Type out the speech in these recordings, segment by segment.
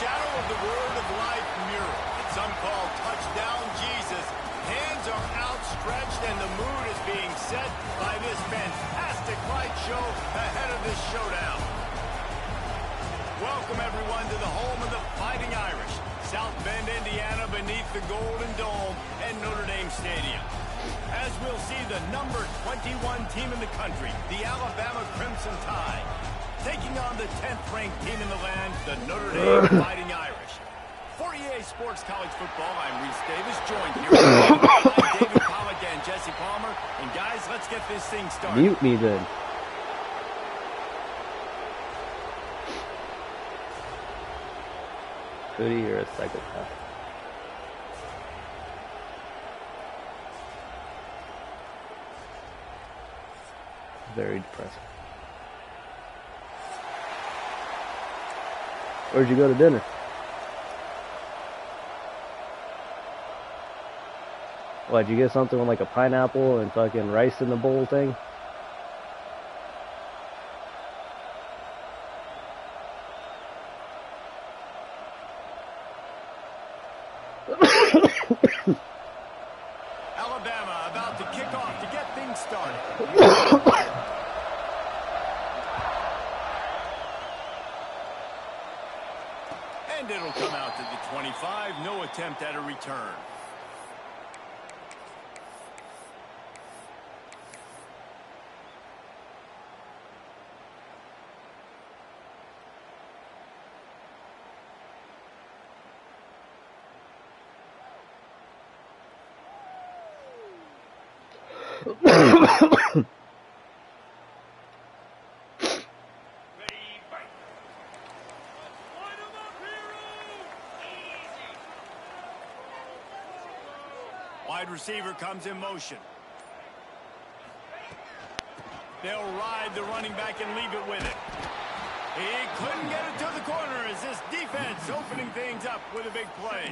shadow of the Word of Life mural that some call Touchdown Jesus. Hands are outstretched and the mood is being set by this fantastic light show ahead of this showdown. Welcome everyone to the home of the Fighting Irish, South Bend, Indiana, beneath the Golden Dome at Notre Dame Stadium. As we'll see the number 21 team in the country, the Alabama Crimson Tide, taking on the 10th ranked team in the land, the Notre Dame Fighting Irish. For EA Sports College Football, I'm Reese Davis, joined here by David Pollack and Jesse Palmer. And guys, let's get this thing started. Mute me then. Poody, you're a psychopath. Very depressing. Where'd you go to dinner? What, did you get something with like a pineapple and fucking rice in the bowl thing? Alabama about to kick off to get things started. And it'll come out to the 25. No attempt at a return. Wide receiver comes in motion. They'll ride the running back and leave it with it. He couldn't get it to the corner as this defense opening things up with a big play.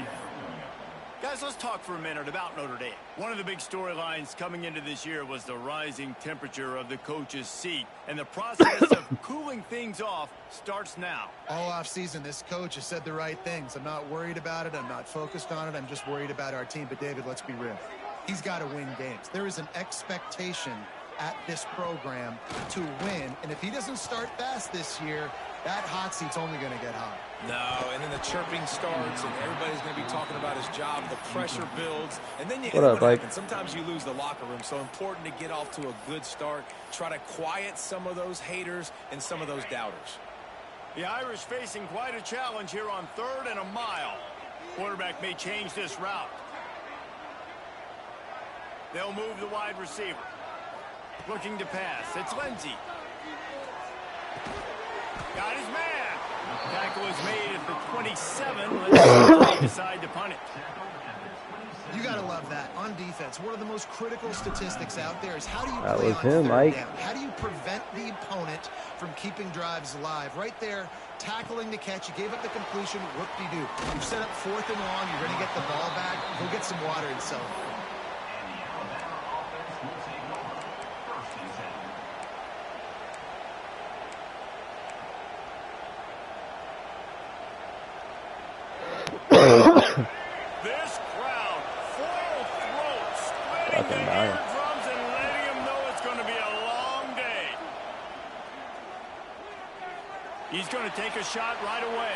Guys, let's talk for a minute about Notre Dame. One of the big storylines coming into this year was the rising temperature of the coach's seat, and the process of cooling things off starts now. All offseason, this coach has said the right things. I'm not worried about it. I'm not focused on it. I'm just worried about our team. But, David, let's be real. He's got to win games. There is an expectation at this program to win, and if he doesn't start fast this year, that hot seat's only going to get hot. No, and then the chirping starts, and everybody's going to be talking about his job. The pressure builds, and then you what up, Mike? sometimes you lose the locker room. So important to get off to a good start. Try to quiet some of those haters and some of those doubters. The Irish facing quite a challenge here on 3rd and a mile. Quarterback may change this route. They'll move the wide receiver. Looking to pass. It's Lindsey. Got his man. Tackle is made at the 27. Let's see if they decide to punt it. You got to love that. On defense, one of the most critical statistics out there is how do you that play was on him, 3rd Mike. down? How do you prevent the opponent from keeping drives alive? Right there, tackling the catch. You gave up the completion. Whoop-de-doo. You set up 4th and long. You're going to get the ball back. Go get some water and celebrate. This crowd, full throat, splitting their eardrums and letting them know it's going to be a long day. He's going to take a shot right away.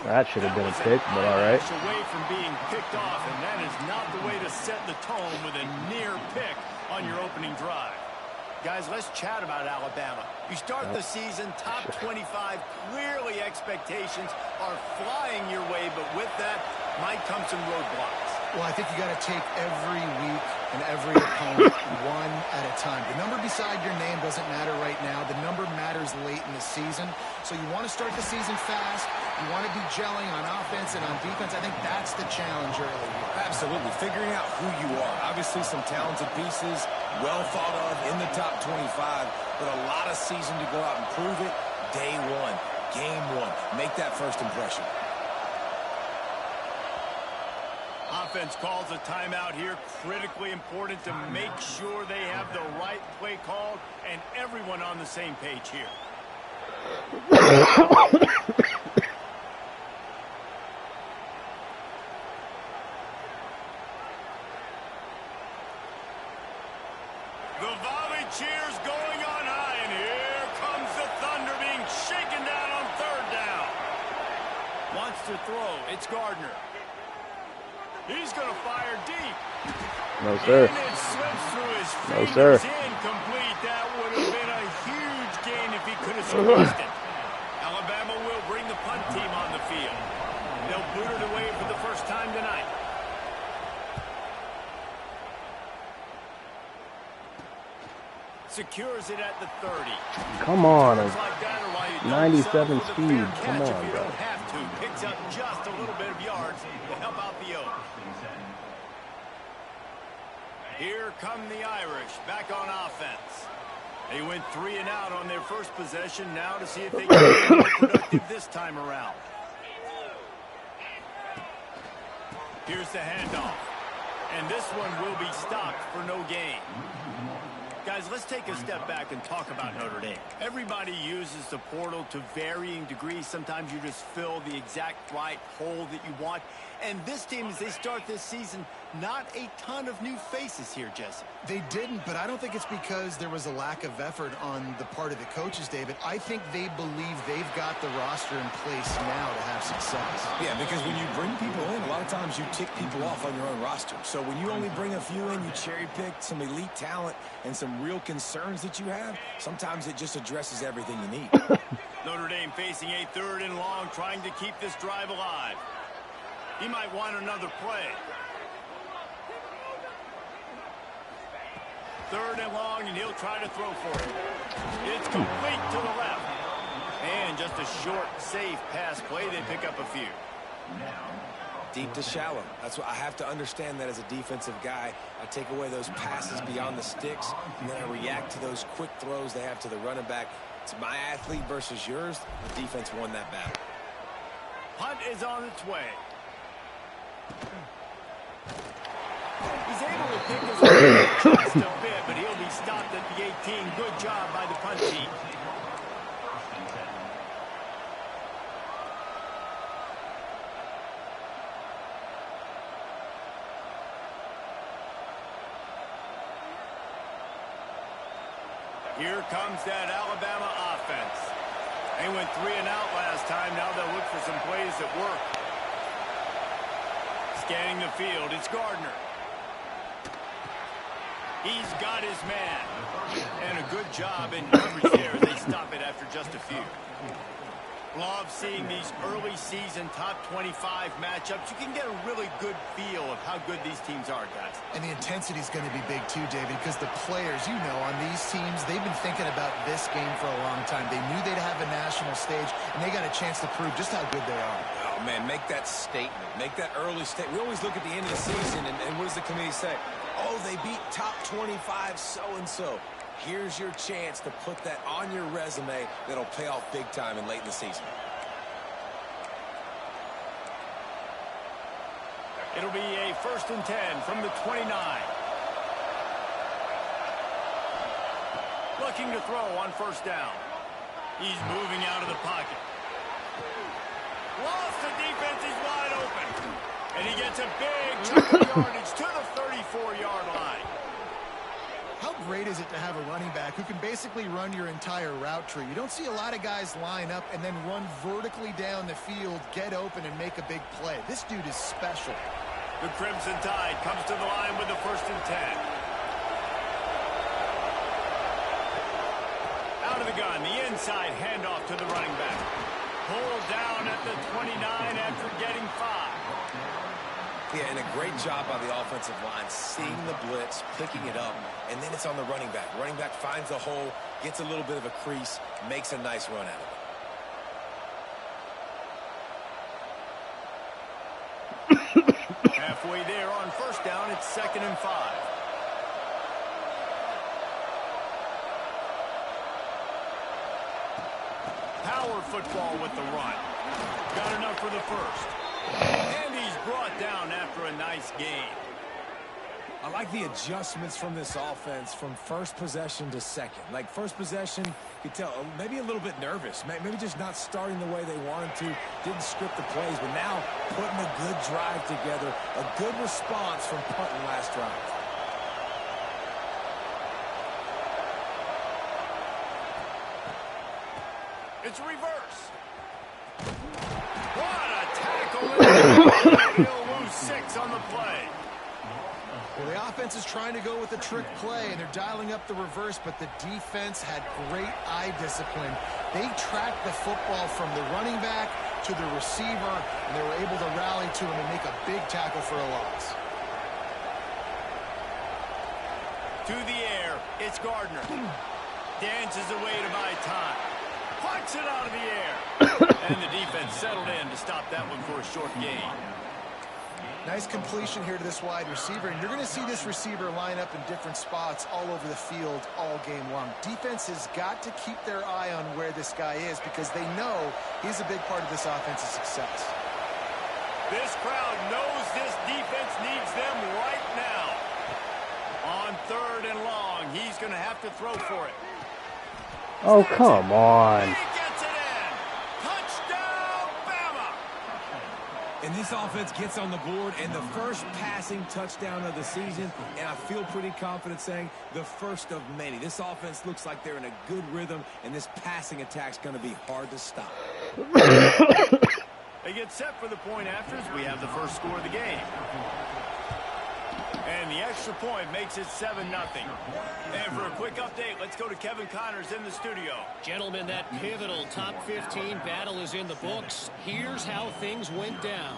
That should have been a pick, but all right. Away from being picked off, and that is not the way to set the tone with a near pick on your opening drive. Guys, let's chat about Alabama. You start the season top 25. Clearly expectations are flying your way, but with that might come some roadblocks. Well, I think you got to take every week and every opponent one at a time. The number beside your name doesn't matter right now. The number matters late in the season. So you want to start the season fast. You want to be gelling on offense and on defense. I think that's the challenge early. Absolutely. Figuring out who you are. Obviously some talented pieces, well thought of in the top 25, but a lot of season to go out and prove it. Day one, game one. Make that first impression. Offense calls a timeout here. Critically important to make sure they have the right play called and everyone on the same page here. It's Gardner. He's going to fire deep. No, sir. And it slips through his No, fingers. sir. Incomplete. That would have been a huge gain if he could have squeezed it. Alabama will bring the punt team on the field. They'll boot it away for the first time tonight. Secures it at the 30. Come on. Like that, or while you 97 don't speed. catch Come if on, you bro. don't have to. Picks up just a little bit of yards to help out the Oaks. Here come the Irish back on offense. They went 3 and out on their first possession. Now to see if they can be more productive this time around. Here's the handoff. And this one will be stopped for no gain. Guys, let's take a step back and talk about Notre Dame. Everybody uses the portal to varying degrees. Sometimes you just fill the exact right hole that you want. And this team, as they start this season, not a ton of new faces here, Jesse. They didn't, but I don't think it's because there was a lack of effort on the part of the coaches, David. I think they believe they've got the roster in place now to have success. Yeah, because when you bring people in, a lot of times you tick people off on your own roster. So when you only bring a few in, you cherry pick some elite talent and some real concerns that you have, sometimes it just addresses everything you need. Notre Dame facing a 3rd and long, trying to keep this drive alive. He might want another play. 3rd and long, and he'll try to throw for it. It's complete to the left. And just a short, safe pass play. They pick up a few. Deep to shallow. That's what I have to understand that as a defensive guy. I take away those passes beyond the sticks, and then I react to those quick throws they have to the running back. It's my athlete versus yours. The defense won that battle. Punt is on its way. He's able to pick his way just a bit, but he'll be stopped at the 18. Good job by the punt team. Here comes that Alabama offense. They went 3 and out last time. Now they'll look for some plays that work. Scanning the field, it's Gardner. He's got his man. And a good job in coverage there. They stop it after just a few. Love seeing these early season top 25 matchups. You can get a really good feel of how good these teams are, guys. And the intensity is going to be big too, David, because the players, you know, on these teams, they've been thinking about this game for a long time. They knew they'd have a national stage, and they got a chance to prove just how good they are. Oh, man, make that statement. Make that early statement. We always look at the end of the season, and what does the committee say? Oh, they beat top 25 so-and-so. Here's your chance to put that on your resume that'll pay off big time and late in the season. It'll be a 1st and 10 from the 29. Looking to throw on 1st down. He's moving out of the pocket. Lost the defense, he's wide open. And he gets a big chunk of yardage to the 34-yard line. How great is it to have a running back who can basically run your entire route tree? You don't see a lot of guys line up and then run vertically down the field, get open, and make a big play. This dude is special. The Crimson Tide comes to the line with the 1st and 10. Out of the gun, the inside handoff to the running back. Pulled down at the 29 after getting 5. Yeah, and a great job by the offensive line, seeing the blitz, picking it up, and then it's on the running back. Running back finds the hole, gets a little bit of a crease, makes a nice run out of it. Halfway there on 1st down, it's 2nd and 5. Power football with the run. Got enough for the 1st. And he's brought down after a nice gain. I like the adjustments from this offense from 1st possession to 2nd. Like 1st possession, you could tell maybe a little bit nervous. Maybe just not starting the way they wanted to. Didn't script the plays, but now putting a good drive together. A good response from punting last drive. It's reverse. What a tackle. He'll lose 6 on the play. Well, the offense is trying to go with a trick play, and they're dialing up the reverse, but the defense had great eye discipline. They tracked the football from the running back to the receiver, and they were able to rally to him and make a big tackle for a loss. To the air, it's Gardner. Dances away to buy time. Puts it out of the air. And the defense settled in to stop that one for a short gain. Nice completion here to this wide receiver, and you're going to see this receiver line up in different spots all over the field all game long. Defense has got to keep their eye on where this guy is because they know he's a big part of this offense's success. This crowd knows this defense needs them right now. On 3rd and long, he's going to have to throw for it. Oh, come on. He gets it in. Touchdown, Bama. And this offense gets on the board, and the first passing touchdown of the season, and I feel pretty confident saying the first of many. This offense looks like they're in a good rhythm, and this passing attack's going to be hard to stop. They get set for the point afters. We have the first score of the game. And the extra point makes it 7-0. And for a quick update, let's go to Kevin Connors in the studio. Gentlemen, that pivotal top 15 battle is in the books. Here's how things went down.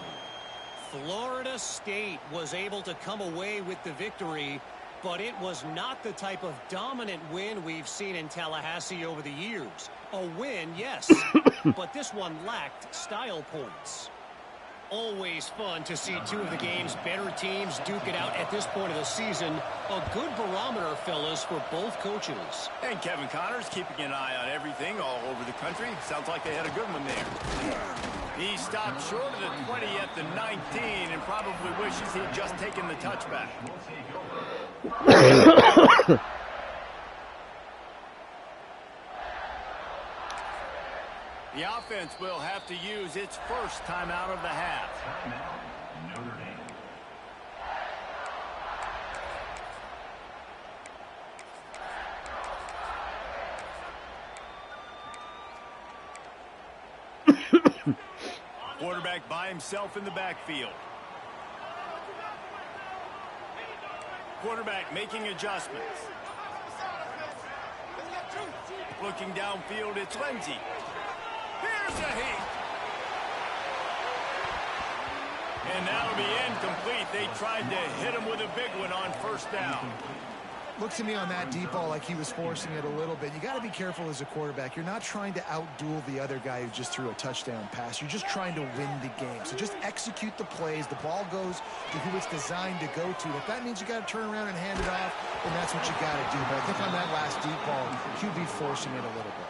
Florida State was able to come away with the victory, but it was not the type of dominant win we've seen in Tallahassee over the years. A win, yes, but this one lacked style points. Always fun to see two of the game's better teams duke it out at this point of the season. A good barometer, fellas, for both coaches. And Kevin Connors keeping an eye on everything all over the country. Sounds like they had a good one there. He stopped short of the 20 at the 19 and probably wishes he had just taken the touchback. The offense will have to use its first timeout of the half. Notre Dame. Quarterback by himself in the backfield. Quarterback making adjustments. Looking downfield, it's Lindsey. Here's a heat. And that'll be incomplete. They tried to hit him with a big one on 1st down. Look to me on that deep ball like he was forcing it a little bit. You got to be careful as a quarterback. You're not trying to outduel the other guy who just threw a touchdown pass. You're just trying to win the game. So just execute the plays. The ball goes to who it's designed to go to. If that means you got to turn around and hand it off, then that's what you got to do. But I think on that last deep ball, QB forcing it a little bit.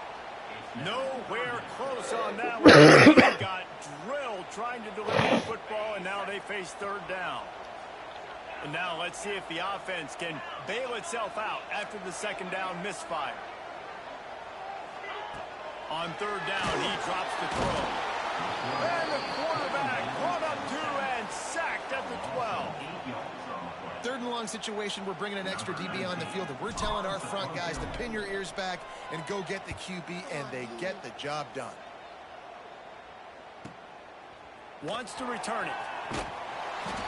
Nowhere close on that one. He got drilled trying to deliver the football, and now they face 3rd down. And now let's see if the offense can bail itself out after the 2nd down misfire. On 3rd down, he drops the throw. And the quarterback brought up 2 and sacked at the 12. 3rd and long situation, we're bringing an extra DB on the field, and we're telling our front guys to pin your ears back and go get the QB, and they get the job done. Wants to return it.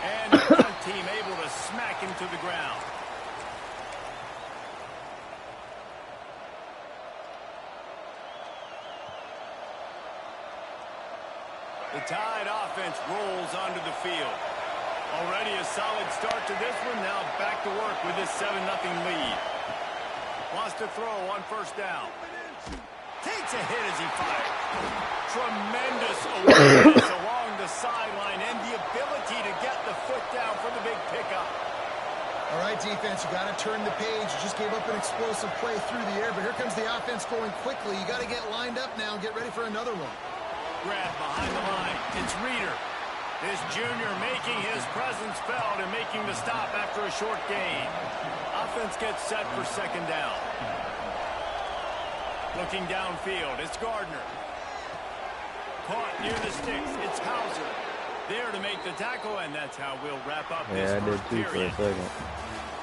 And the front team able to smack him to the ground. The Tide offense rolls onto the field. Already a solid start to this one. Now back to work with this 7-0 lead. Wants to throw on 1st down. Takes a hit as he fires. Tremendous awareness along the sideline and the ability to get the foot down for the big pickup. All right, defense, you got to turn the page. You just gave up an explosive play through the air, but here comes the offense going quickly. You got to get lined up now and get ready for another one. Grab behind the line. It's Reeder. This junior making his presence felt and making the stop after a short gain. Offense gets set for 2nd down. Looking downfield, it's Gardner. Caught near the sticks, it's Hauser. There to make the tackle, and that's how we'll wrap up this first period.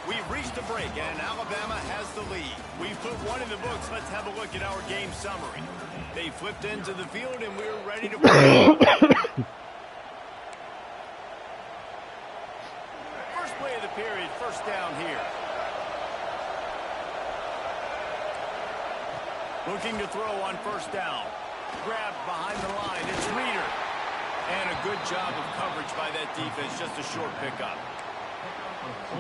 We've reached a break, and Alabama has the lead. We've put one in the books. Let's have a look at our game summary. They flipped into the field, and we're ready to play. first down here. Looking to throw on first down. Grab behind the line. It's Reader. And a good job of coverage by that defense. Just a short pickup.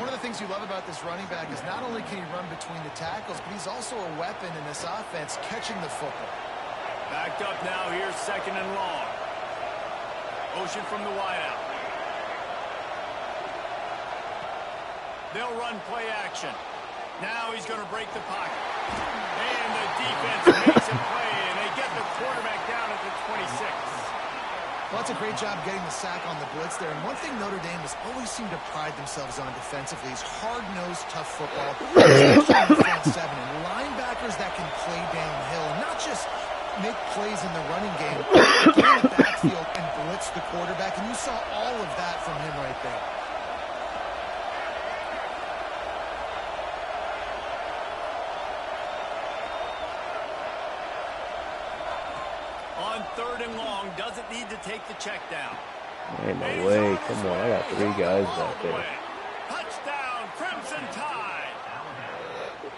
One of the things you love about this running back is not only can he run between the tackles, but he's also a weapon in this offense catching the football. Backed up now. Here's second and long. Motion from the wideout. They'll run play action. Now he's going to break the pocket. And the defense makes a play, and they get the quarterback down at the 26. Well, that's a great job getting the sack on the blitz there. And one thing Notre Dame has always seemed to pride themselves on defensively is hard-nosed, tough football, especially in the front seven. And linebackers that can play downhill and not just make plays in the running game, but get in the backfield and blitz the quarterback. And you saw all of that from him right there. On third and long, doesn't need to take the check down. Ain't no way. Come on, I got 3 guys back there. Touchdown, Crimson Tide.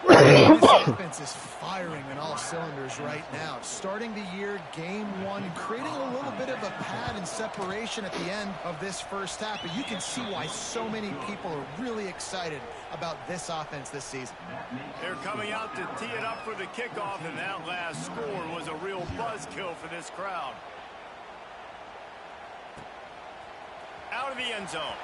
This offense is firing on all cylinders right now. Starting the year, game 1, creating a little bit of a pad and separation at the end of this first half. But you can see why so many people are really excited about this offense this season. They're coming out to tee it up for the kickoff, and that last score was a real buzzkill for this crowd. Out of the end zone.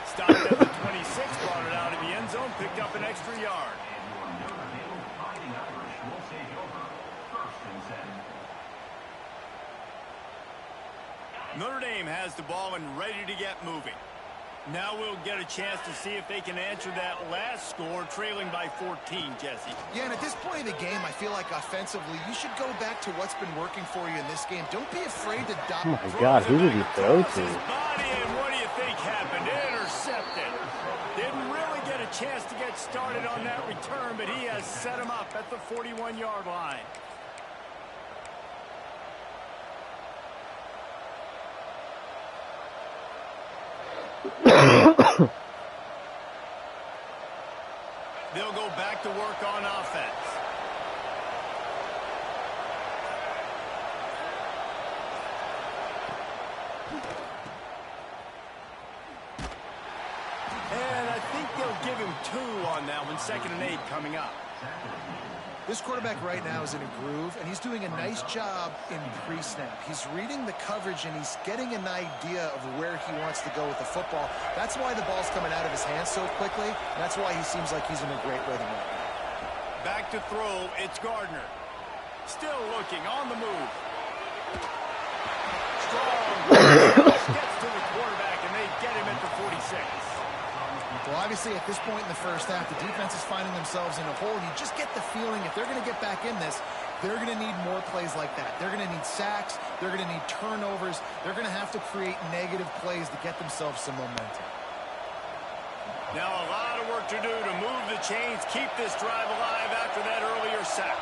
Stopped at the 26, brought it out of the end zone, picked up an extra yard. Notre Dame has the ball and ready to get moving. Now we'll get a chance to see if they can answer that last score, trailing by 14, Jesse. Yeah, and at this point in the game, I feel like offensively, you should go back to what's been working for you in this game. Don't be afraid to Oh my God, who did he throw to? His body, and what do you think happened? Intercepted. Didn't really get a chance to get started on that return, but he has set him up at the 41-yard line. They'll go back to work on offense. And I think they'll give him 2 on that one. 2nd and 8 coming up. This quarterback right now is in a groove, and he's doing a nice job in pre-snap. He's reading the coverage, and he's getting an idea of where he wants to go with the football. That's why the ball's coming out of his hands so quickly, and that's why he seems like he's in a great rhythm right now. Back to throw, it's Gardner. Still looking, on the move. Strong. Gets to the quarterback, and they get him at the 46. Well, obviously, at this point in the first half, the defense is finding themselves in a hole. You just get the feeling if they're going to get back in this, they're going to need more plays like that. They're going to need sacks. They're going to need turnovers. They're going to have to create negative plays to get themselves some momentum. Now a lot of work to do to move the chains, keep this drive alive after that earlier sack.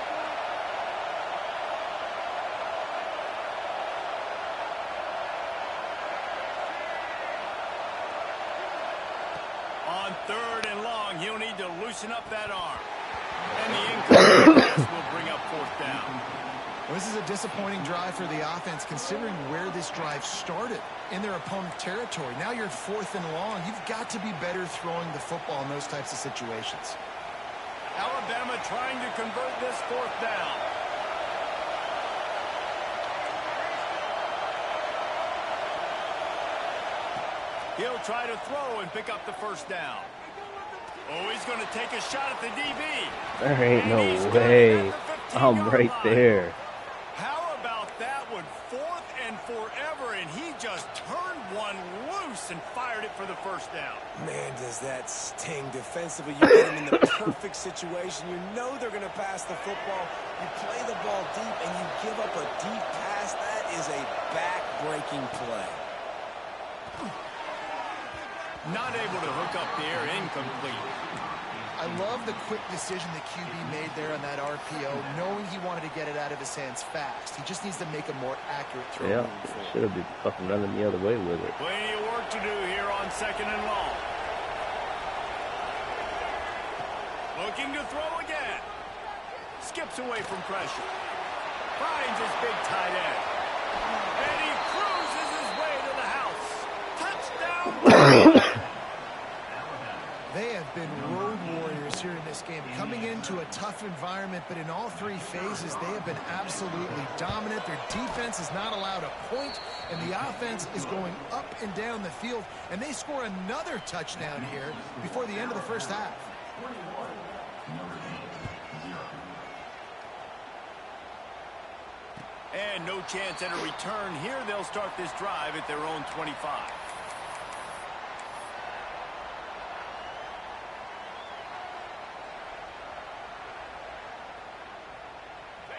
On third and long, he'll need to loosen up that arm. And the incoming pass will bring up 4th down. Well, this is a disappointing drive for the offense, considering where this drive started in their opponent territory. Now you're 4th and long. You've got to be better throwing the football in those types of situations. Alabama trying to convert this 4th down. He'll try to throw and pick up the 1st down. Oh, he's going to take a shot at the DB. There ain't no way. I'm right there. How about that one? 4th and forever, and he just turned one loose and fired it for the 1st down. Man, does that sting defensively. You get him in the perfect situation. You know they're going to pass the football. You play the ball deep, and you give up a deep pass. That is a back-breaking play. Not able to hook up there, incomplete. I love the quick decision the QB made there on that RPO, knowing he wanted to get it out of his hands fast. He just needs to make a more accurate throw. Yeah, should have been fucking running the other way with it. Plenty of work to do here on 2nd and long. Looking to throw again. Skips away from pressure. Finds his big tight end. And he cruises his way to the house. Touchdown! They have been road warriors here in this game, coming into a tough environment, but in all three phases, they have been absolutely dominant. Their defense is not allowed a point, and the offense is going up and down the field, and they score another touchdown here before the end of the first half. And no chance at a return here. They'll start this drive at their own 25.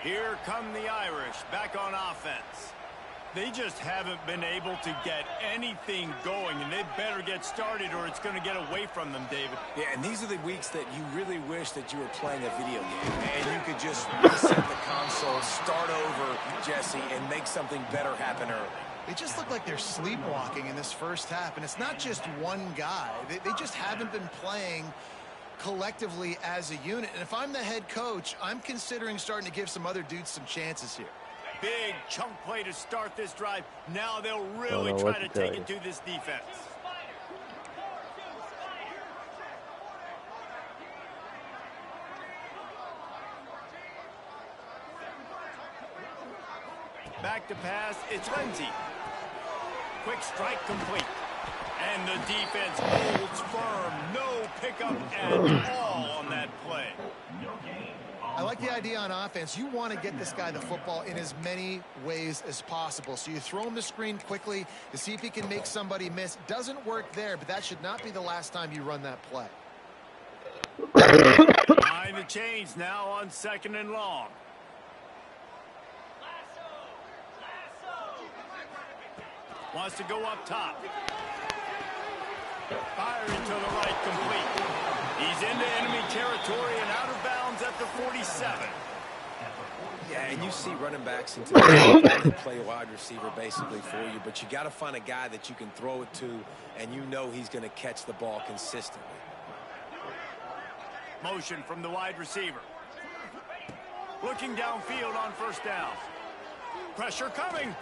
Here come the Irish back on offense. They just haven't been able to get anything going, and they better get started or it's going to get away from them, David. Yeah, and these are the weeks that you really wish that you were playing a video game and you could just reset the console, start over, Jesse, and make something better happen early. They just look like they're sleepwalking in this first half, and it's not just one guy. They just haven't been playing collectively as a unit. And if I'm the head coach, I'm considering starting to give some other dudes some chances here. Big chunk play to start this drive. Now they'll really try to take it to this defense. Back to pass, it's Lindsey. Quick strike complete. And the defense holds firm. No pickup at all on that play. I like the idea on offense. You want to get this guy the football in as many ways as possible. So you throw him the screen quickly to see if he can make somebody miss. Doesn't work there, but that should not be the last time you run that play. Behind the chains now on 2nd and long. Wants to go up top. Fire into the right, complete. He's into enemy territory and out of bounds at the 47. Yeah, and you see running backs into the play wide receiver basically for you, but you got to find a guy that you can throw it to, and you know he's going to catch the ball consistently. Motion from the wide receiver. Looking downfield on 1st down. Pressure coming.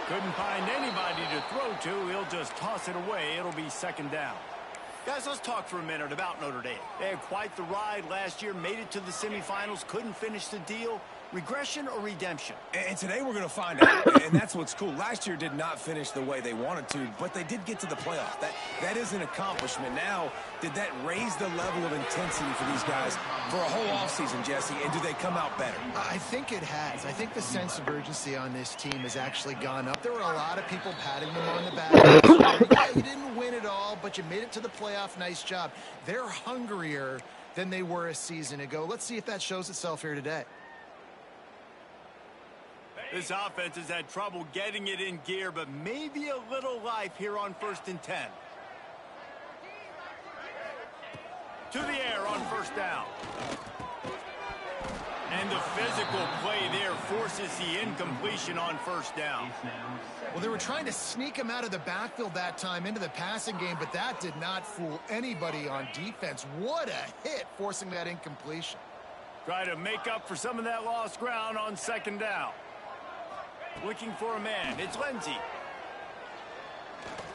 Couldn't find anybody to throw to. He'll just toss it away. It'll be 2nd down. Guys, let's talk for a minute about Notre Dame. They had quite the ride last year, made it to the semifinals, couldn't finish the deal. Regression or redemption? And today we're going to find out, and that's what's cool. Last year did not finish the way they wanted to, but they did get to the playoff. That is an accomplishment. Now, did that raise the level of intensity for these guys for a whole offseason, Jesse, and do they come out better? I think it has. I think the sense of urgency on this team has actually gone up. There were a lot of people patting them on the back. Yeah, you didn't win it all, but you made it to the playoff. Nice job. They're hungrier than they were a season ago. Let's see if that shows itself here today. This offense has had trouble getting it in gear, but maybe a little life here on 1st and 10. To the air on 1st down. And the physical play there forces the incompletion on 1st down. Well, they were trying to sneak him out of the backfield that time into the passing game, but that did not fool anybody on defense. What a hit, forcing that incompletion. Try to make up for some of that lost ground on 2nd down. Looking for a man. It's Lindsey.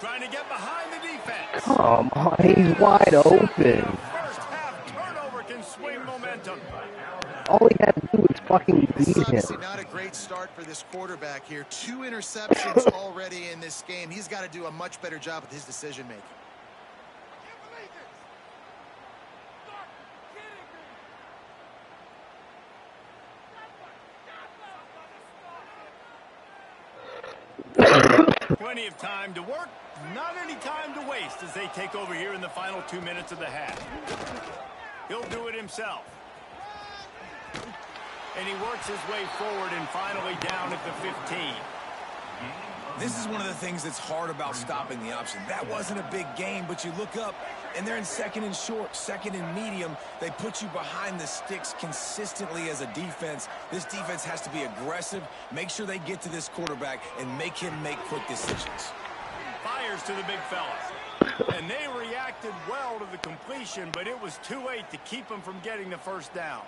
Trying to get behind the defense. Come on, he's wide open. First half turnover can swing momentum. All he had to do was fucking This is beat him. obviously not a great start for this quarterback here. 2 interceptions already in this game. He's got to do a much better job with his decision-making. Plenty of time to work, not any time to waste as they take over here in the final 2 minutes of the half. He'll do it himself. And he works his way forward and finally down at the 15. This is one of the things that's hard about stopping the option. That wasn't a big gain, but you look up, and they're in second and short, second and medium. They put you behind the sticks consistently as a defense. This defense has to be aggressive, make sure they get to this quarterback, and make him make quick decisions. Fires to the big fella. And they reacted well to the completion, but it was too late to keep him from getting the first down.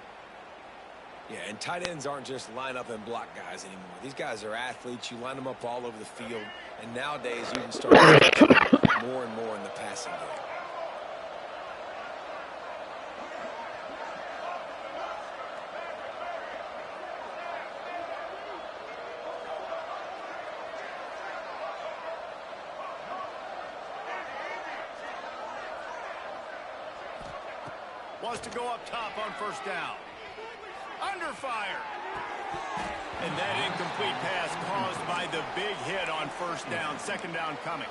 Yeah, and tight ends aren't just line up and block guys anymore. These guys are athletes. You line them up all over the field. And nowadays, you can start to see more and more in the passing game. Wants to go up top on first down. Under fire. And that incomplete pass caused by the big hit on first down. Second down coming.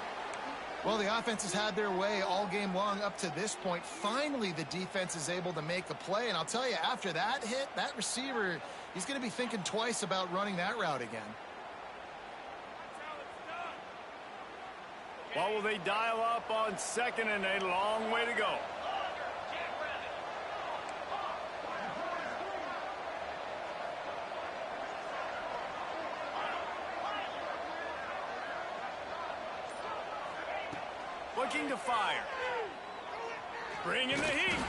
Well, the offense has had their way all game long up to this point. Finally, the defense is able to make a play. And I'll tell you, after that hit, that receiver, he's going to be thinking twice about running that route again. What will they dial up on second and a long way to go? Looking to fire. Bringing the heat.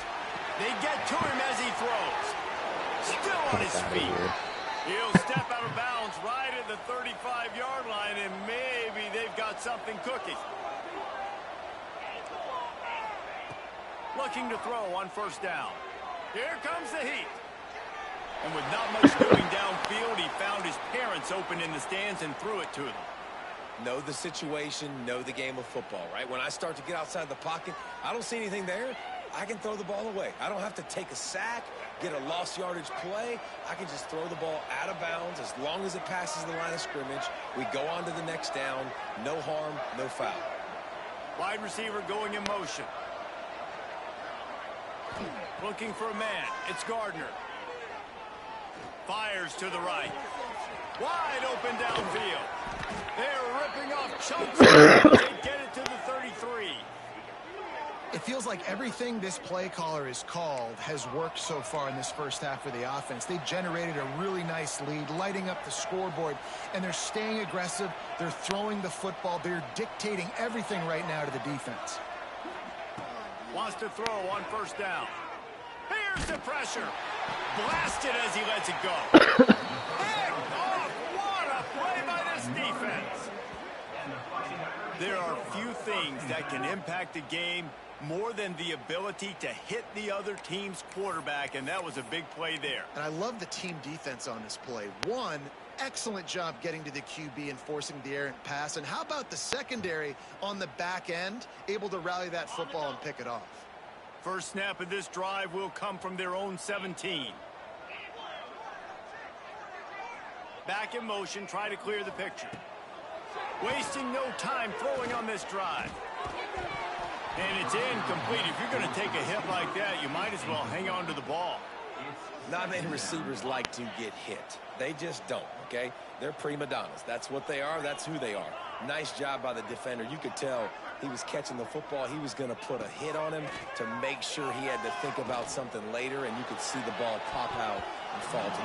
They get to him as he throws. Still on his feet. He'll step out of bounds right at the 35-yard line, and maybe they've got something cooking. Looking to throw on first down. Here comes the heat. And with not much doing downfield, he found his parents open in the stands and threw it to them. Know the situation, know the game of football, right? When I start to get outside the pocket, I don't see anything there. I can throw the ball away. I don't have to take a sack, get a lost yardage play. I can just throw the ball out of bounds as long as it passes the line of scrimmage. We go on to the next down. No harm, no foul. Wide receiver going in motion. Looking for a man. It's Gardner. Fires to the right. Wide open downfield. They're ripping off chunks to get it to the 33. It feels like everything this play caller has called has worked so far in this first half for the offense. They generated a really nice lead, lighting up the scoreboard, and they're staying aggressive. They're throwing the football. They're dictating everything right now to the defense. Wants to throw on first down. Here's the pressure. Blasted as he lets it go. What a play by this defense. There are few things that can impact a game more than the ability to hit the other team's quarterback, and that was a big play there. And I love the team defense on this play. One, excellent job getting to the QB and forcing the errant pass. And how about the secondary on the back end, able to rally that football and pick it off? First snap of this drive will come from their own 17. Back in motion, try to clear the picture. Wasting no time throwing on this drive. And it's incomplete. If you're going to take a hit like that, you might as well hang on to the ball. Not many receivers like to get hit. They just don't, okay? They're prima donnas. That's what they are. That's who they are. Nice job by the defender. You could tell he was catching the football. He was going to put a hit on him to make sure he had to think about something later, and you could see the ball pop out and fall to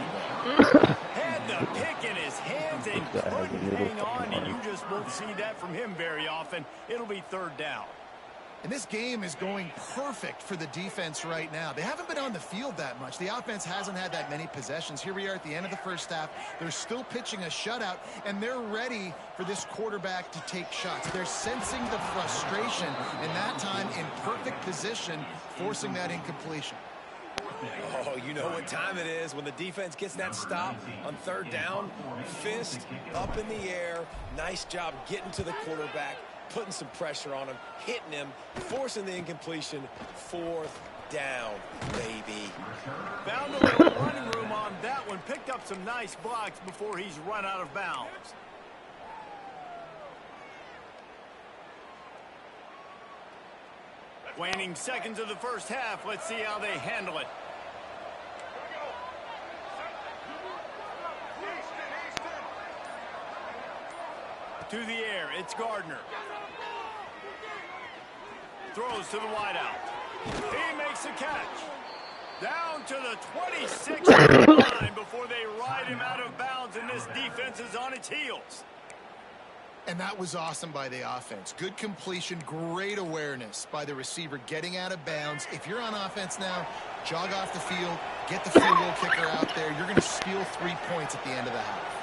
the ground. Had the pick in his hands and couldn't hang on, and you just won't see that from him very often. It'll be third down. And this game is going perfect for the defense right now. They haven't been on the field that much. The offense hasn't had that many possessions. Here we are at the end of the first half. They're still pitching a shutout, and they're ready for this quarterback to take shots. They're sensing the frustration, and that time in perfect position, forcing that incompletion. Oh, you know what time it is when the defense gets that stop on third down. Fist up in the air. Nice job getting to the quarterback, putting some pressure on him, hitting him, forcing the incompletion. Fourth down, baby. Found a little running room on that one. Picked up some nice blocks before he's run out of bounds. Waning seconds of the first half. Let's see how they handle it. To the air, it's Gardner. Throws to the wideout. He makes a catch. Down to the 26-yard line before they ride him out of bounds, and this defense is on its heels. And that was awesome by the offense. Good completion, great awareness by the receiver getting out of bounds. If you're on offense now, jog off the field, get the field goal kicker out there. You're going to steal 3 points at the end of the half.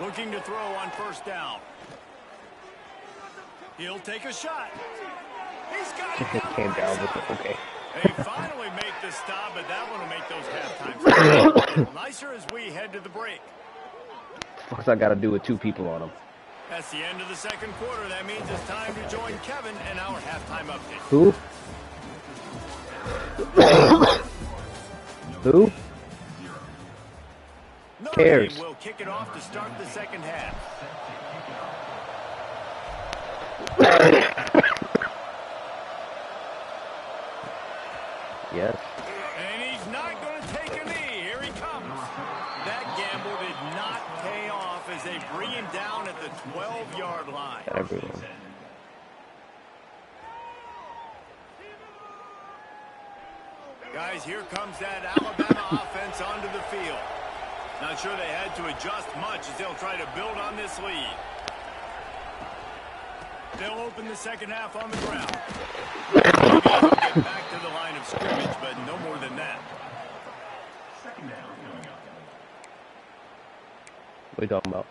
Looking to throw on first down. He'll take a shot. He's got it. Came down with it. Okay. They finally make the stop, but that one will make those halftime stops nicer as we head to the break. What's I got to do with 2 people on him? That's the end of the second quarter. That means it's time to join Kevin and our halftime update. Who? Who? Cares? We'll kick it off to start the second half. Yes. And he's not going to take a knee. Here he comes. That gamble did not pay off as they bring him down at the 12-yard line. Everyone. Guys, here comes that Alabama offense onto the field. Not sure they had to adjust much as they'll try to build on this lead. They'll open the second half on the ground. Maybe they'll get back to the line of scrimmage, but no more than that. What are you talking about?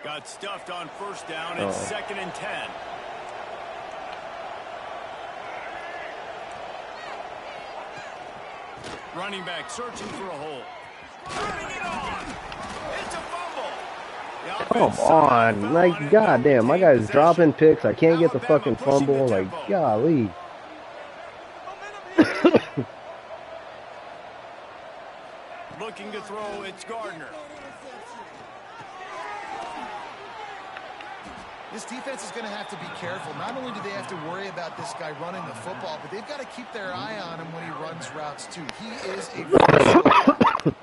Got stuffed on first down. It's 2nd and 10. Running back searching for a hole. Turning it on. It's a fumble. Come on. Like, goddamn. My guy's dropping picks. I can't get the fucking fumble. Like, golly. Looking to throw, it's Gardner. This defense is going to have to be careful. Not only do they have to worry about this guy running the football, but they've got to keep their eye on him when he runs routes, too. He is a versatile.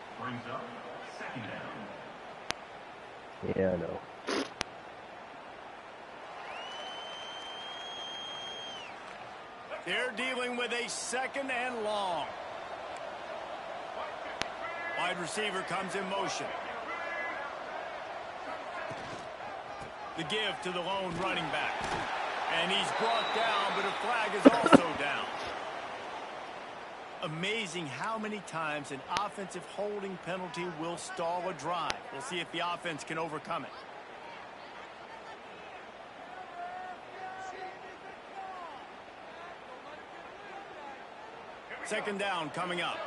Yeah, I know. They're dealing with a 2nd and long. Wide receiver comes in motion. The give to the lone running back. And he's brought down, but a flag is also down. Amazing how many times an offensive holding penalty will stall a drive. We'll see if the offense can overcome it. Second down coming up.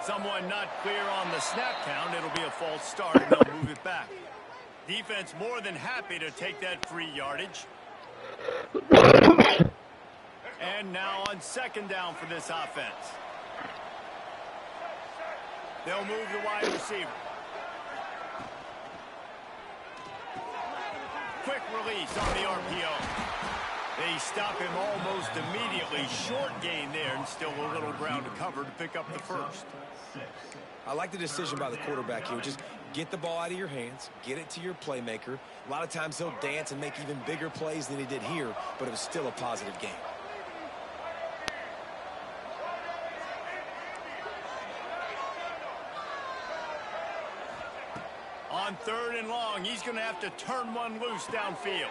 Someone not clear on the snap count. It'll be a false start, and they'll move it back. Defense more than happy to take that free yardage. And now on second down for this offense. They'll move the wide receiver. Quick release on the RPO. They stop him almost immediately. Short gain there, and still a little ground to cover to pick up the first. I like the decision by the quarterback here. Just get the ball out of your hands, get it to your playmaker. A lot of times he'll dance and make even bigger plays than he did here, but it was still a positive game. On 3rd and long, he's going to have to turn one loose downfield.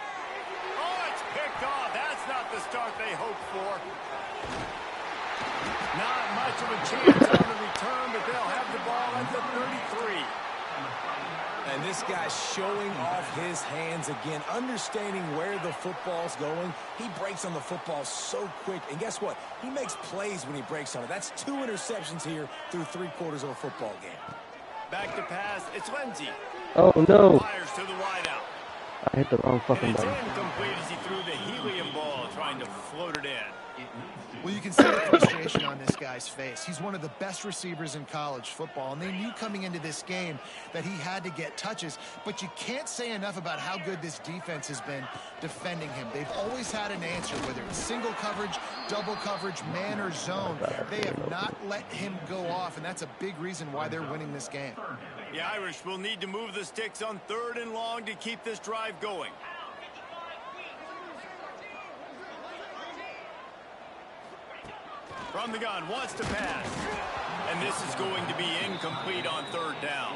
Oh, it's picked off. That's not the start they hoped for. Not much of a chance on the return, but they'll have the ball at the 33. And this guy's showing off his hands again, understanding where the football's going. He breaks on the football so quick. And guess what? He makes plays when he breaks on it. That's 2 interceptions here through 3/4 of a football game. Back to pass. It's Lindsey. Oh, no. Fires to the wideout. I hit the wrong fucking And it's button. incomplete as he threw the helium ball, trying to float it in. Well, you can see the frustration on this guy's face. He's one of the best receivers in college football, and they knew coming into this game that he had to get touches, but you can't say enough about how good this defense has been defending him. They've always had an answer, whether it's single coverage, double coverage, man or zone. They have not let him go off, and that's a big reason why they're winning this game. The Irish will need to move the sticks on 3rd and long to keep this drive going. From the gun, wants to pass. And this is going to be incomplete on 3rd down.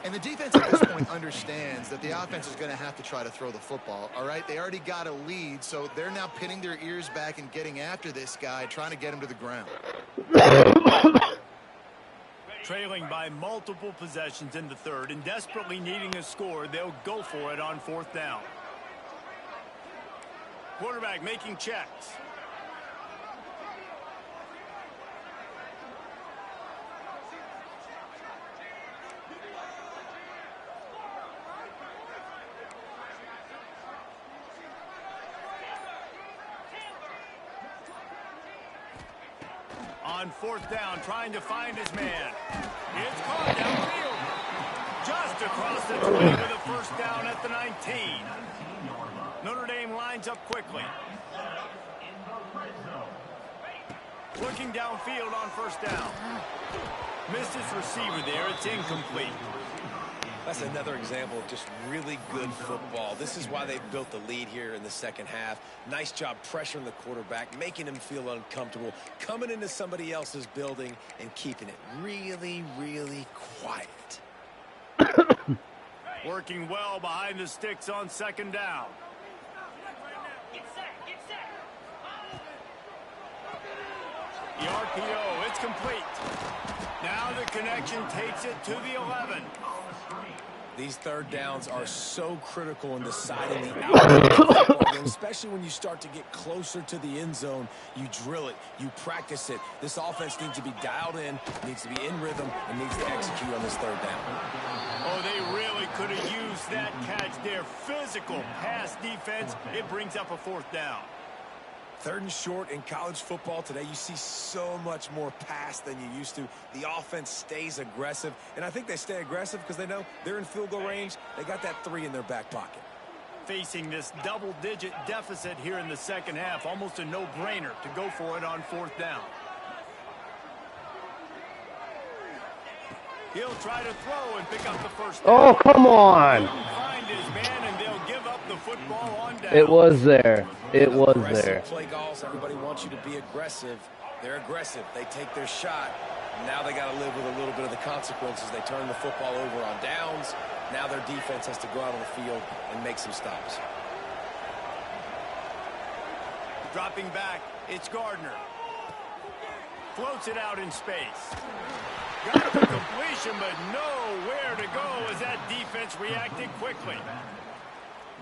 And the defense at this point understands that the offense is going to have to try to throw the football, all right? They already got a lead, so they're now pinning their ears back and getting after this guy, trying to get him to the ground. Trailing by multiple possessions in the 3rd and desperately needing a score, they'll go for it on 4th down. Quarterback making checks. On 4th down, trying to find his man. It's caught downfield. Just across the 20 with a 1st down at the 19. Notre Dame lines up quickly. Looking downfield on 1st down. Missed his receiver there. It's incomplete. That's another example of just really good football. This is why they've built the lead here in the 2nd half. Nice job pressuring the quarterback, making him feel uncomfortable, coming into somebody else's building and keeping it really, really quiet. Working well behind the sticks on 2nd down. The RPO, it's complete. Now the connection takes it to the 11. These 3rd downs are so critical in deciding the outcome, especially when you start to get closer to the end zone. You drill it, you practice it. This offense needs to be dialed in, needs to be in rhythm, and needs to execute on this 3rd down. Oh, they really could have used that catch there. Physical pass defense. It brings up a 4th down. 3rd and short in college football today, you see so much more pass than you used to. The offense stays aggressive, and I think they stay aggressive because they know they're in field goal range. They got that 3 in their back pocket. Facing this double-digit deficit here in the 2nd half, almost a no-brainer to go for it on 4th down. He'll try to throw and pick up the 1st down. Oh, come on. Find his man, and they'll give up the football on down. It was there. It was Aggressive there. play calls. Everybody wants you to be aggressive. They're aggressive. They take their shot. Now they got to live with a little bit of the consequences. They turn the football over on downs. Now their defense has to go out on the field and make some stops. Dropping back, it's Gardner. Floats it out in space. Got the completion, but nowhere to go as that defense reacted quickly.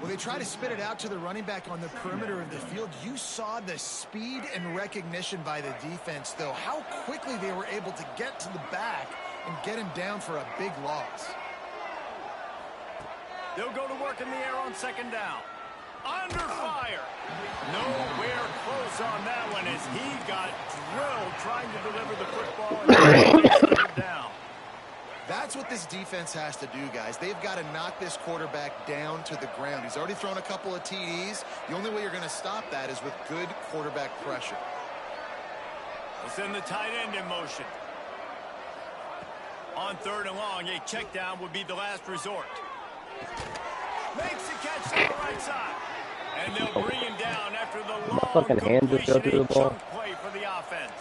Well, they try to spit it out to the running back on the perimeter of the field. You saw the speed and recognition by the defense, though, how quickly they were able to get to the back and get him down for a big loss. They'll go to work in the air on 2nd down. Under fire. Nowhere close on that one as he got drilled trying to deliver the football and it's down. That's what this defense has to do, guys. They've got to knock this quarterback down to the ground. He's already thrown a couple of TDs. The only way you're going to stop that is with good quarterback pressure. We'll send the tight end in motion. On 3rd and long, a check down would be the last resort. Makes the catch to the right side. And they'll bring him down after the long Fucking hand just go through the ball. play for the offense.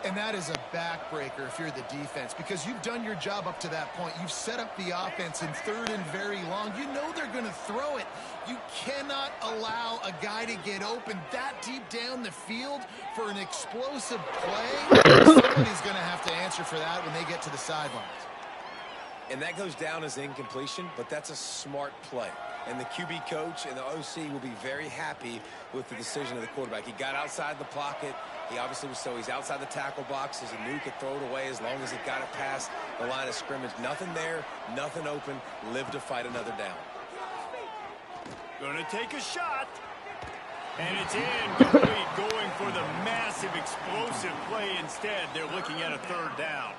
And that is a backbreaker if you're the defense, because you've done your job up to that point. You've set up the offense in 3rd and very long. You know they're going to throw it. You cannot allow a guy to get open that deep down the field for an explosive play. Somebody's going to have to answer for that when they get to the sidelines. And that goes down as incompletion, but that's a smart play. And the QB coach and the OC will be very happy with the decision of the quarterback. He got outside the pocket. He obviously was he's outside the tackle box, as he knew he could throw it away as long as he got it past the line of scrimmage. Nothing there, nothing open, live to fight another down. Gonna take a shot. And it's incomplete, going for the massive explosive play instead. They're looking at a third down.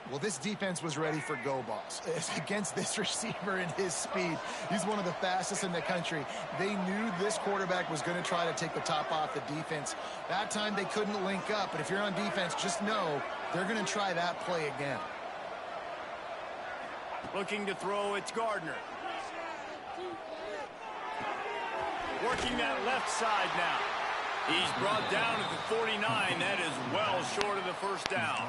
Well, this defense was ready for go balls. Against this receiver and his speed, he's one of the fastest in the country. They knew this quarterback was going to try to take the top off the defense. That time they couldn't link up, but if you're on defense, just know they're going to try that play again. Looking to throw, it's Gardner. Working that left side now. He's brought down at the 49. That is well short of the first down.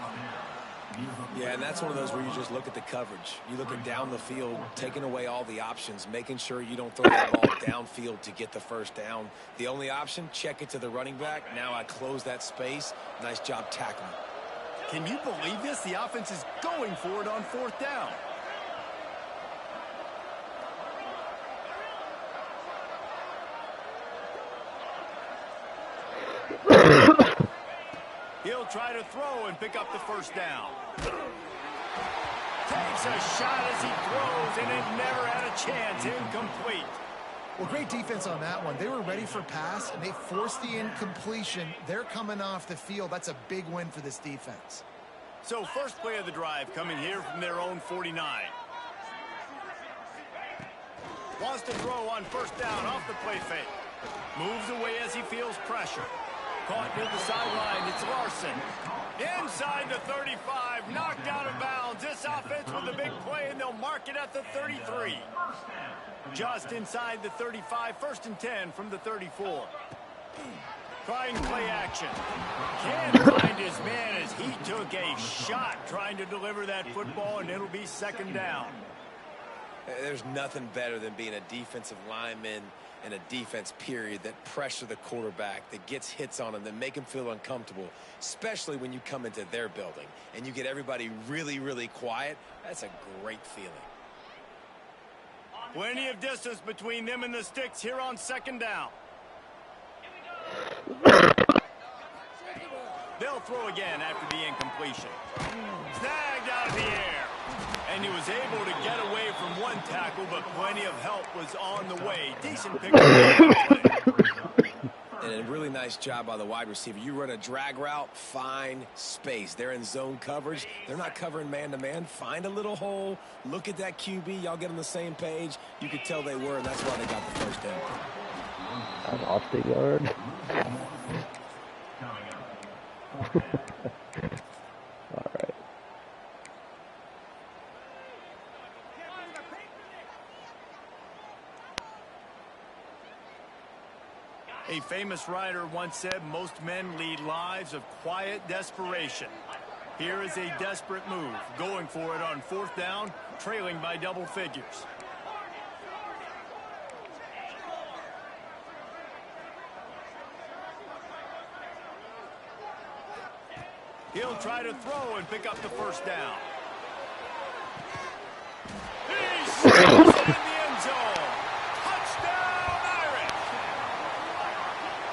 Yeah, and that's one of those where you just look at the coverage. You look at down the field, taking away all the options, making sure you don't throw that ball downfield to get the first down. The only option, check it to the running back. Now I close that space. Nice job tackling. Can you believe this? The offense is going for it on fourth down. He'll try to throw and pick up the first down. Takes a shot as he throws, and it never had a chance. Incomplete. Well, great defense on that one. They were ready for pass, and they forced the incompletion. They're coming off the field. That's a big win for this defense. So first play of the drive coming here from their own 49. Wants to throw on first down off the play fake. Moves away as he feels pressure. Caught near the sideline. It's Larson. Inside the 35. Knocked out of bounds. This offense with a big play, and they'll mark it at the 33. Just inside the 35. First and 10 from the 34. Trying play action. Can't find his man as he took a shot trying to deliver that football, and it'll be second down. There's nothing better than being a defensive lineman and a defense period that pressure the quarterback, that gets hits on him, that make him feel uncomfortable, especially when you come into their building and you get everybody really, really quiet. That's a great feeling. Plenty of distance between them and the sticks here on second down. They'll throw again after the incompletion. Snagged out of the air. And he was able to get away from one tackle, but plenty of help was on the way. Decent pick. And a really nice job by the wide receiver. You run a drag route, find space. They're in zone coverage. They're not covering man-to-man. Find a little hole. Look at that QB. Y'all get on the same page. You could tell they were, and that's why they got the first down. I'm off the yard. All right. A famous writer once said, most men lead lives of quiet desperation. Here is a desperate move, going for it on fourth down, trailing by double figures. He'll try to throw and pick up the first down. He shoots it in the end zone. Touchdown, Irish!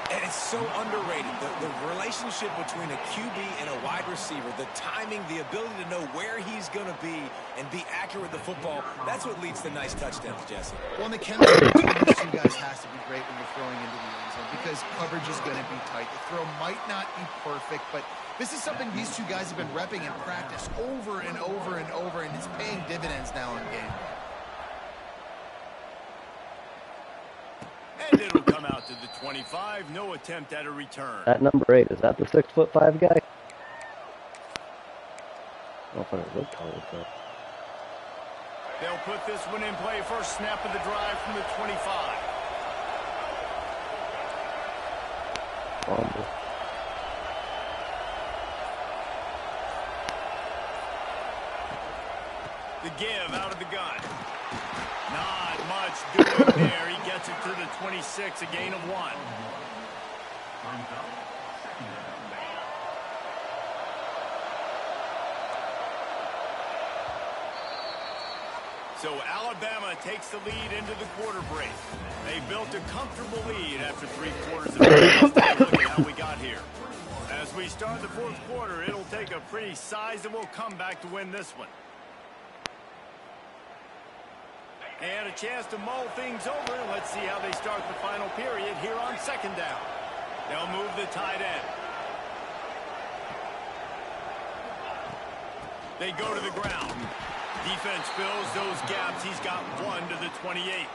And it's so underrated. The relationship between a QB and a wide receiver, the timing, the ability to know where he's going to be and be accurate with the football, that's what leads to nice touchdowns, Jesse. Well, and the chemistry between these two guys has to be great when you're throwing into the end zone because coverage is going to be tight. The throw might not be perfect, but this is something these two guys have been repping in practice over and over and over, and it's paying dividends now in game. And it'll come out to the 25. No attempt at a return. At number 8, is that the 6'5" guy? I don't know if I look tall as that. They'll put this one in play. First snap of the drive from the 25. Fumble. The give out of the gun. Not much doing there. He gets it to the 26, a gain of 1. So Alabama takes the lead into the quarter break. They built a comfortable lead after 3 quarters of the game. Look at how we got here. As we start the fourth quarter, it'll take a pretty sizable comeback to win this one. And a chance to mull things over. Let's see how they start the final period here on second down. They'll move the tight end. They go to the ground. Defense fills those gaps. He's got 1 to the 28.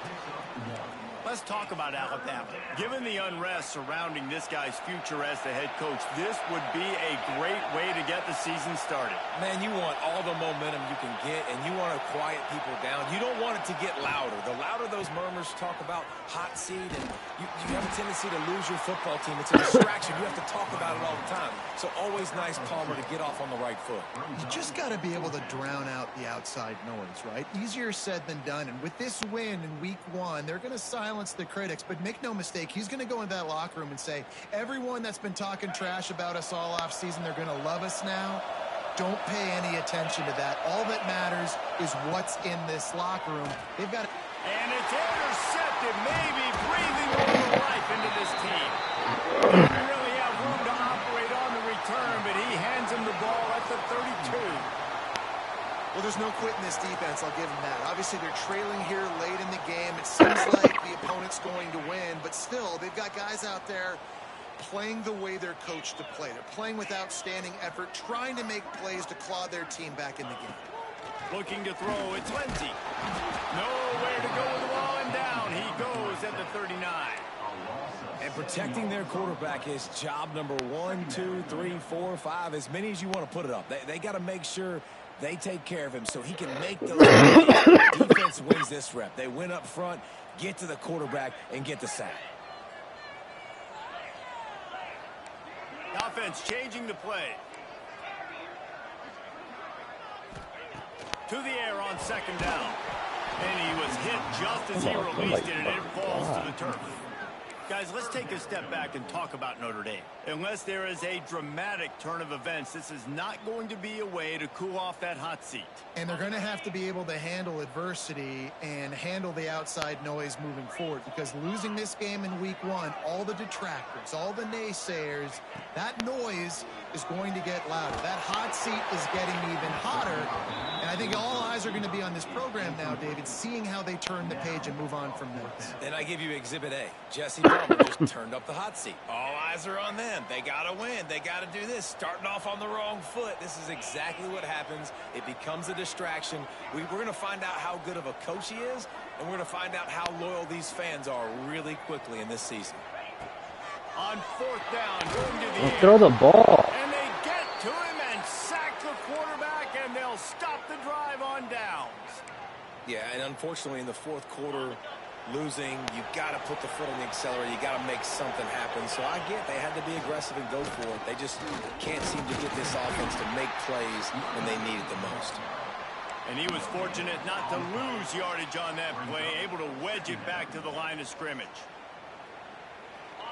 Let's talk about Alabama. Given the unrest surrounding this guy's future as the head coach, this would be a great way to get the season started. Man, you want all the momentum you can get, and you want to quiet people down. You don't want it to get louder. The louder those murmurs talk about hot seat, and you have a tendency to lose your football team. It's a distraction. You have to talk about it all the time. So always nice, Palmer, to get off on the right foot. You just got to be able to drown out the outside noise, right? Easier said than done. And with this win in week 1, they're going to silence the critics, but make no mistake, he's going to go in that locker room and say, everyone that's been talking trash about us all off season, they're going to love us now. Don't pay any attention to that. All that matters is what's in this locker room. They've got and it's intercepted, maybe breathing a little life into this team. Doesn't really have room to operate on the return, but he hands him the ball at the 32. Well, there's no quitting this defense, I'll give them that. Obviously, they're trailing here late in the game. It seems like the opponent's going to win, but still, they've got guys out there playing the way they're coached to play. They're playing with outstanding effort, trying to make plays to claw their team back in the game. Looking to throw, it's Lindsey. Nowhere to go with the ball, and down he goes at the 39. And protecting their quarterback is job number 1, 2, 3, 4, 5, as many as you want to put it up. They got to make sure they take care of him so he can make those plays. Defense wins this rep. They win up front, get to the quarterback, and get the sack. Offense changing the play. To the air on second down. And he was hit just as he released it, and it falls to the turf. Guys, let's take a step back and talk about Notre Dame. Unless there is a dramatic turn of events, this is not going to be a way to cool off that hot seat. And they're going to have to be able to handle adversity and handle the outside noise moving forward, because losing this game in week 1, all the detractors, all the naysayers, that noise is going to get louder. That hot seat is getting even hotter. And I think all eyes are going to be on this program now, David, seeing how they turn the page and move on from this. Then I give you Exhibit A. Jesse Palmer just turned up the hot seat. All eyes are on them. They got to win. They got to do this. Starting off on the wrong foot. This is exactly what happens. It becomes a distraction. We're going to find out how good of a coach he is, and we're going to find out how loyal these fans are really quickly in this season. On fourth down, going to the air. Throw the ball. And they get to him and sack the quarterback, and they'll stop the drive on downs. Yeah, and unfortunately in the fourth quarter, losing, you got to put the foot on the accelerator. You got to make something happen. So I get they had to be aggressive and go for it. They just can't seem to get this offense to make plays when they need it the most. And he was fortunate not to lose yardage on that play, able to wedge it back to the line of scrimmage.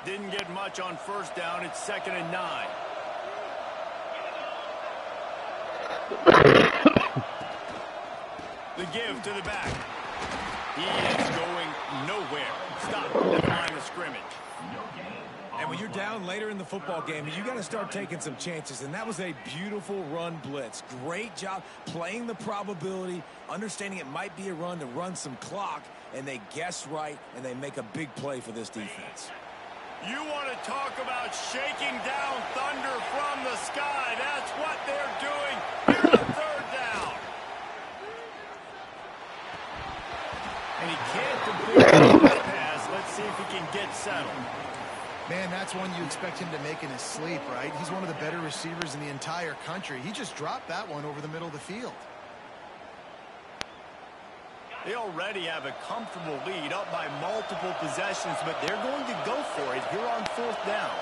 Didn't get much on first down. It's 2nd and 9. The give to the back. He is going nowhere. Stop at the line of scrimmage. And when you're down later in the football game, you got to start taking some chances. And that was a beautiful run blitz. Great job playing the probability, understanding it might be a run to run some clock, and they guess right, and they make a big play for this defense. You want to talk about shaking down thunder from the sky. That's what they're doing here on third down. And he can't complete the pass. Let's see if he can get settled. Man, that's one you expect him to make in his sleep, right? He's one of the better receivers in the entire country. He just dropped that one over the middle of the field. They already have a comfortable lead, up by multiple possessions, but they're going to go for it here on fourth down.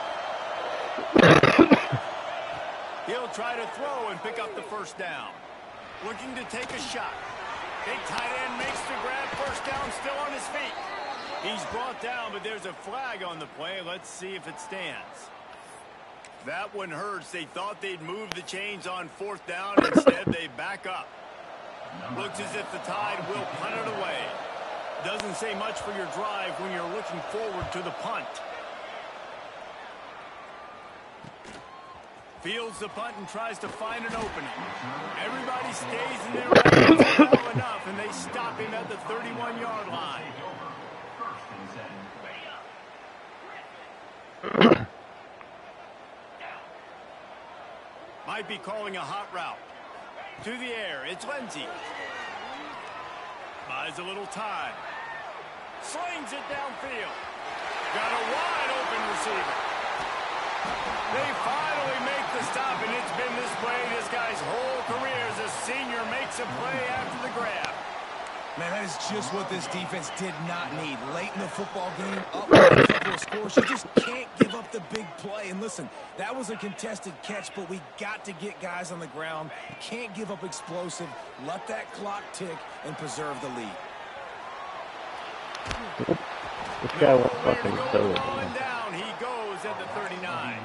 He'll try to throw and pick up the first down. Looking to take a shot. Big tight end makes the grab. First down, still on his feet. He's brought down, but there's a flag on the play. Let's see if it stands. That one hurts. They thought they'd move the chains on fourth down. Instead, they back up. Looks as if the Tide will punt it away. Doesn't say much for your drive when you're looking forward to the punt. Fields the punt and tries to find an opening. Everybody stays in their lanes well enough, and they stop him at the 31-yard line. Might be calling a hot route. To the air, it's Lindsey. Buys a little time. Slings it downfield. Got a wide open receiver. They finally make the stop, and it's been this way this guy's whole career as a senior makes a play after the grab. Man, that is just what this defense did not need. Late in the football game, up by a couple of scores, you just can't give up the big play. And listen, that was a contested catch, but we got to get guys on the ground. Can't give up explosive. Let that clock tick and preserve the lead. This guy won't fucking throw it. Down he goes at the 39.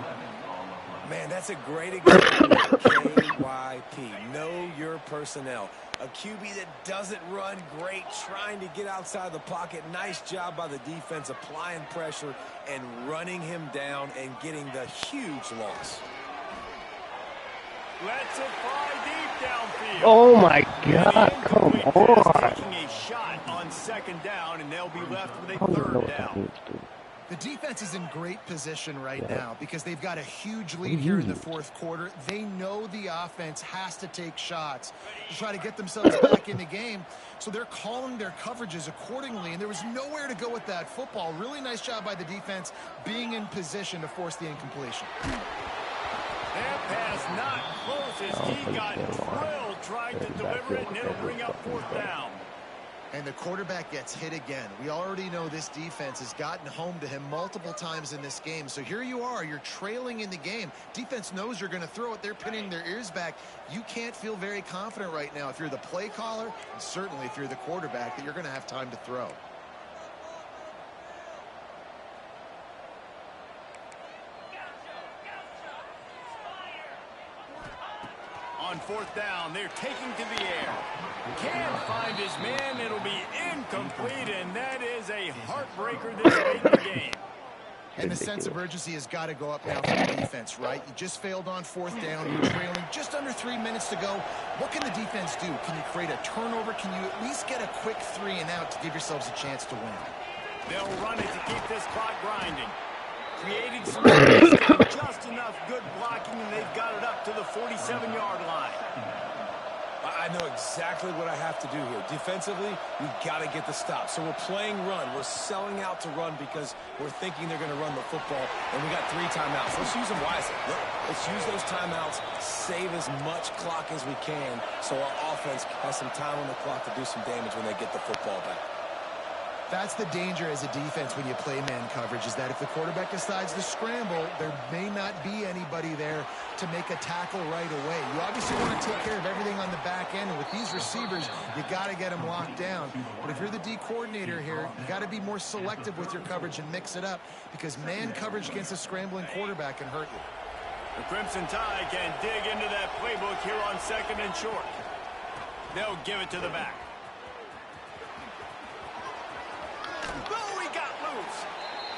Man, that's a great example of KYP. Know your personnel. A QB that doesn't run great, trying to get outside the pocket. Nice job by the defense applying pressure and running him down and getting the huge loss. Lets it fly deep downfield. Oh my God, come on. Taking a shot on second down, and they'll be left with a third down. The defense is in great position right now because they've got a huge lead here in the fourth quarter. They know the offense has to take shots to try to get themselves back in the game. So they're calling their coverages accordingly, and there was nowhere to go with that football. Really nice job by the defense being in position to force the incompletion. That pass not close as he got drilled trying to deliver it, and it'll bring up fourth down. And the quarterback gets hit again. We already know this defense has gotten home to him multiple times in this game. So here you are, you're trailing in the game. Defense knows you're going to throw it. They're pinning their ears back. You can't feel very confident right now if you're the play caller, and certainly if you're the quarterback, that you're going to have time to throw. On fourth down, they're taking to the air. Can't find his man. It'll be incomplete, and that is a heartbreaker this late in the game. And the sense of urgency has got to go up now for the defense, right? You just failed on fourth down. You're trailing just under 3 minutes to go. What can the defense do? Can you create a turnover? Can you at least get a quick 3 and out to give yourselves a chance to win? They'll run it to keep this clock grinding. Creating some space, just enough good blocking, and they've got it up to the 47-yard line. I know exactly what I have to do here. Defensively, we've got to get the stop. So we're playing run. We're selling out to run because we're thinking they're going to run the football, and we got 3 timeouts. Let's use them wisely. Let's use those timeouts, save as much clock as we can so our offense has some time on the clock to do some damage when they get the football back. That's the danger as a defense when you play man coverage, is that if the quarterback decides to scramble, there may not be anybody there to make a tackle right away. You obviously want to take care of everything on the back end, and with these receivers, you got to get them locked down. But if you're the D coordinator here, you got to be more selective with your coverage and mix it up, because man coverage against a scrambling quarterback can hurt you. The Crimson Tide can dig into that playbook here on second and short. They'll give it to the back. Oh, he got loose.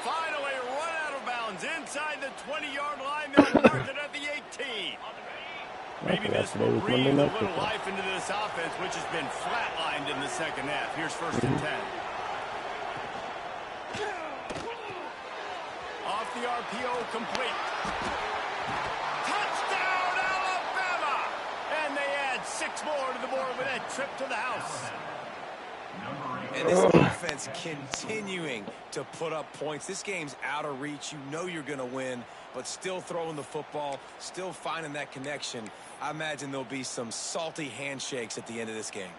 Finally run out of bounds inside the 20-yard line. They'll mark it at the 18. Maybe this will breathe a little life into this offense, which has been flatlined in the second half. Here's first and 10. Off the RPO, complete. Touchdown, Alabama! And they add 6 more to the board with that trip to the house. And this offense continuing to put up points. This game's out of reach. You know you're going to win, but still throwing the football, still finding that connection. I imagine there'll be some salty handshakes at the end of this game.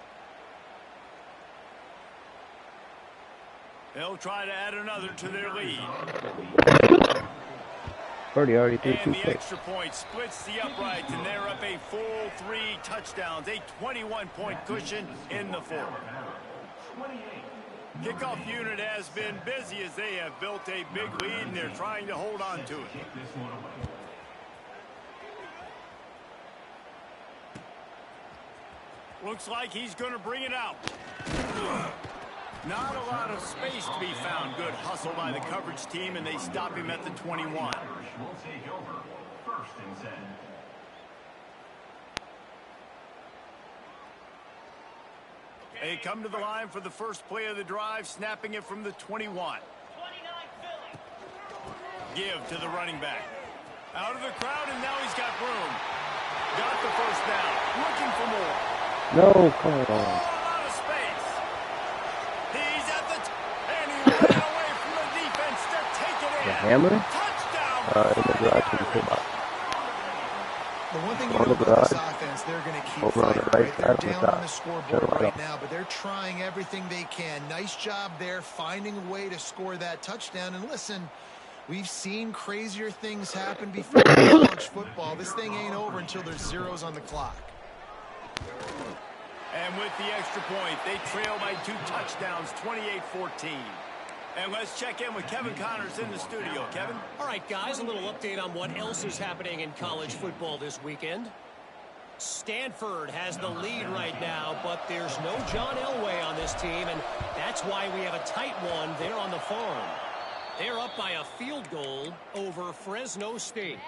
They'll try to add another to their lead. Already threw 2 And the picks. extra point splits the uprights, and they're up a full 3 touchdowns. A 21-point cushion in the fourth. Kickoff unit has been busy as they have built a big lead, and they're trying to hold on to it. Looks like he's going to bring it out. Not a lot of space to be found. Good hustle by the coverage team, and they stop him at the 21. They come to the line for the first play of the drive, snapping it from the 21. Give to the running back. Out of the crowd, and now he's got room. Got the first down. Looking for more. No, come on. Oh, out of space. He's at the and he ran away from the defense to take it in. The hammer? Touchdown. In the garage in the pickup. The one thing you know about this offense, they're going to keep fighting, right? They're down on the scoreboard right now, but they're trying everything they can. Nice job there, finding a way to score that touchdown. And listen, we've seen crazier things happen before in college football. This thing ain't over until there's zeros on the clock. And with the extra point, they trail by 2 touchdowns, 28-14. And let's check in with Kevin Connors in the studio. Kevin? All right, guys, a little update on what else is happening in college football this weekend. Stanford has the lead right now, but there's no John Elway on this team, and that's why we have a tight one there on the farm. They're up by a field goal over Fresno State.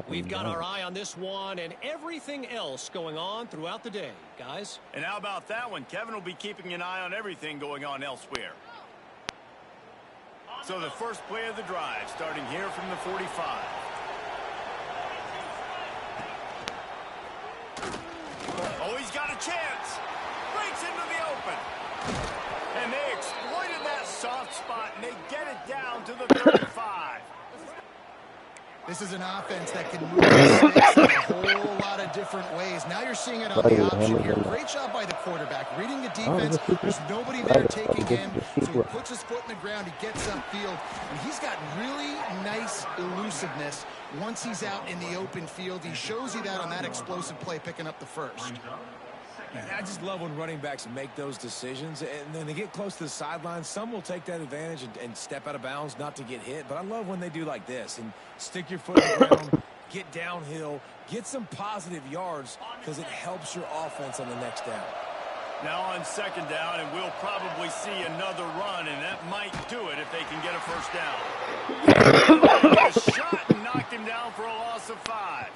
We've got our eye on this one and everything else going on throughout the day, guys. And how about that one? Kevin will be keeping an eye on everything going on elsewhere. So the first play of the drive, starting here from the 45. Oh, he's got a chance. Breaks into the open. And they exploited that soft spot, and they get it down to the 35. This is an offense that can move the sticks in a whole lot of different ways. Now you're seeing it on the option here. Great job by the quarterback. Reading the defense, there's nobody there taking him, so he puts his foot in the ground, he gets upfield, and he's got really nice elusiveness once he's out in the open field. He shows you that on that explosive play, picking up the first. I just love when running backs make those decisions, and then they get close to the sideline. Some will take that advantage and step out of bounds not to get hit, but I love when they do like this and stick your foot in the ground, get downhill, get some positive yards because it helps your offense on the next down. Now on second down, and we'll probably see another run, and that might do it if they can get a first down. A shot and knocked him down for a loss of 5.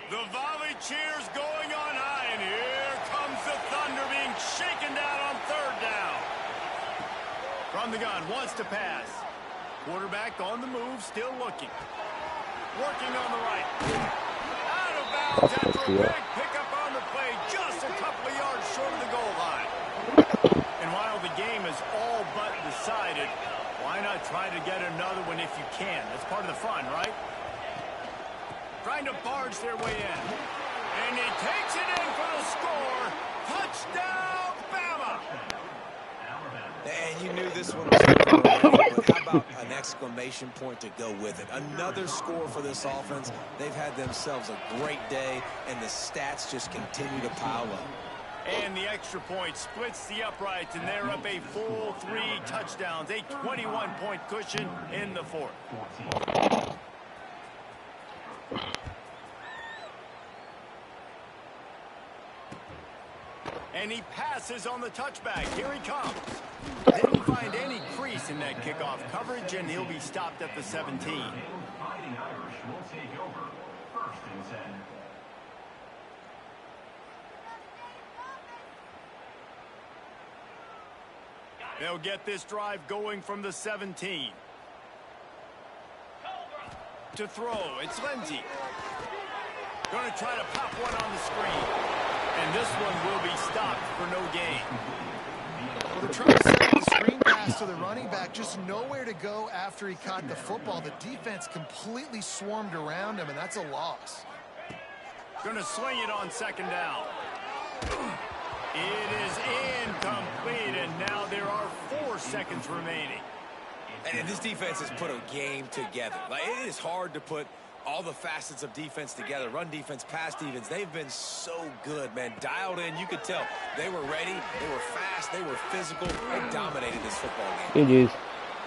The volley cheers going on high, and here comes the thunder being shaken down on third down. From the gun, wants to pass. Quarterback on the move, still looking. Working on the right. Out of bounds after a big pickup on the play, just a couple of yards short of the goal line. And while the game is all but decided, why not try to get another one if you can? That's part of the fun, right? Trying to barge their way in. And he takes it in for the score. Touchdown, Bama! And you knew this one was coming, but how about an exclamation point to go with it? Another score for this offense. They've had themselves a great day, and the stats just continue to pile up. And the extra point splits the uprights, and they're up a full 3 touchdowns. A 21-point cushion in the 4th. And he passes on the touchback. Here he comes. Didn't find any crease in that kickoff coverage, and he'll be stopped at the 17. They'll get this drive going from the 17. To throw, it's Lindsey. Going to try to pop one on the screen. And this one will be stopped for no gain. Well, they're trying to set up the screen pass to the running back. Just nowhere to go after he caught the football. The defense completely swarmed around him, and that's a loss. Going to swing it on second down. It is incomplete, and now there are 4 seconds remaining. And this defense has put a game together. Like, it is hard to put all the facets of defense together. Run defense, pass defense. They've been so good, man. Dialed in. You could tell they were ready. They were fast. They were physical. They dominated this football game. GG's.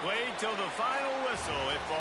Wait till the final whistle. If